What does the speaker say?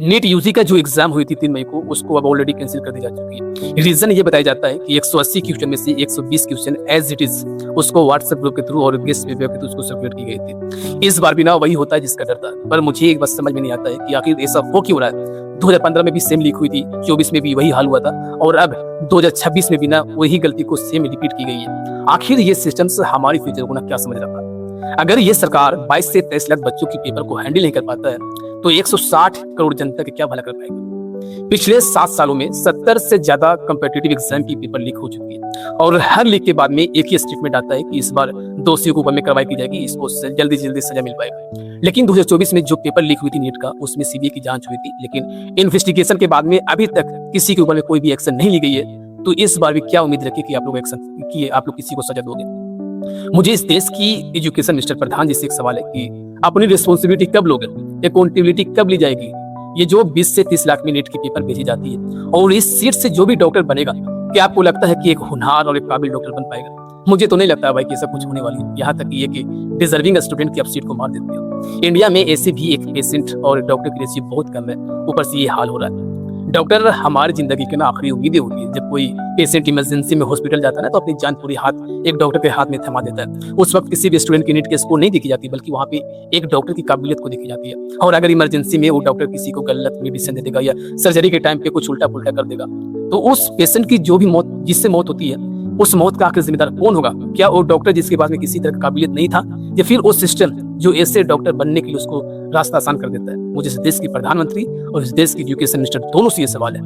NEET UG का जो exam हुई थी 3 मई को, उसको अब ऑलरेडी कैंसिल कर दी जा चुकी है। रीजन ये बताया जाता है कि 180 क्वेश्चन में से 120 क्वेश्चन एज इट इज उसको व्हाट्सएप ग्रुप के थ्रू और गेस्ट पेपर के थ्रू उसको सर्कुलेट की गई थी। इस बार भी ना वही होता है जिसका डर था, पर मुझे एक बात समझ में नहीं आता है कि आखिर ऐसा हो क्यों रहा है। 2015 में भी सेम लीक हुई थी, 24 में भी वही हाल हुआ था और अब 2026 में भी ना वही गलती को सेम रिपीट की गई है। आखिर ये सिस्टम्स हमारी फ्यूचर को ना क्या समझ रखा है। अगर ये सरकार 22 से 23 लाख बच्चों के पेपर को हैंडल नहीं कर पाता है तो 160 करोड़ जनता के क्या भला कर पाएगा। पिछले 7 सालों में 70 से ज्यादा कम्पिटिटिव एग्जाम की पेपर लीक हो चुकी है और हर लीक के बाद में एक ही स्टेटमेंट आता है कि इस बार दोषियों को ऊपर में कार्रवाई की जाएगी, इसको जल्दी जल्दी सजा मिल पाएगा। लेकिन 2024 में जो पेपर लीक हुई थी नीट का, उसमें सीबीआई की जांच हुई थी, लेकिन इन्वेस्टिगेशन के बाद में अभी तक किसी के ऊपर में कोई भी एक्शन नहीं ली गई है। तो इस बार भी क्या उम्मीद रखिए कि आप लोग एक्शन किए, आप लोग किसी को सजा दोगे। मुझे इस देश की एजुकेशन मिनिस्टर प्रधान जी से एक सवाल है कि अपनी रिस्पॉन्सिबिलिटी कब लोगे, अकाउंटेबिलिटी कब ली जाएगी। ये जो 20 से 30 लाख में नीट की पेपर भेजी जाती है और इस सीट से जो भी डॉक्टर बनेगा, क्या आपको लगता है कि एक होनहार और एक काबिल डॉक्टर बन पाएगा? मुझे तो नहीं लगता भाई कि ऐसा कुछ होने वाली है। यहाँ तक ये कि डिजर्विंग स्टूडेंट की आप सीट को मार देते हो। इंडिया में ऐसे भी एक पेशेंट और डॉक्टर की रेशियो बहुत कम है, ऊपर से ये हाल हो रहा है। डॉक्टर हमारी जिंदगी की ना आखिरी उम्मीदें होती है। जब कोई पेशेंट इमरजेंसी में हॉस्पिटल जाता है ना, तो अपनी जान पूरी हाथ एक डॉक्टर के हाथ में थमा देता है। उस वक्त किसी भी स्टूडेंट की नीट के स्कोर नहीं देखी जाती, बल्कि वहाँ पे एक डॉक्टर की काबिलियत को देखी जाती है। और अगर इमरजेंसी में वो डॉक्टर किसी को गलत मेडिसिन दे देगा या सर्जरी के टाइम पे कुछ उल्टा पुल्टा कर देगा, तो उस पेशेंट की जो भी मौत, जिससे मौत होती है, उस मौत का आखिर जिम्मेदार कौन होगा? क्या वो डॉक्टर जिसके पास में किसी तरह की काबिलियत नहीं था, या फिर वो सिस्टम जो ऐसे डॉक्टर बनने के लिए उसको रास्ता आसान कर देता है? मुझे इस देश के प्रधानमंत्री और इस देश के एजुकेशन मिनिस्टर दोनों से ये सवाल है।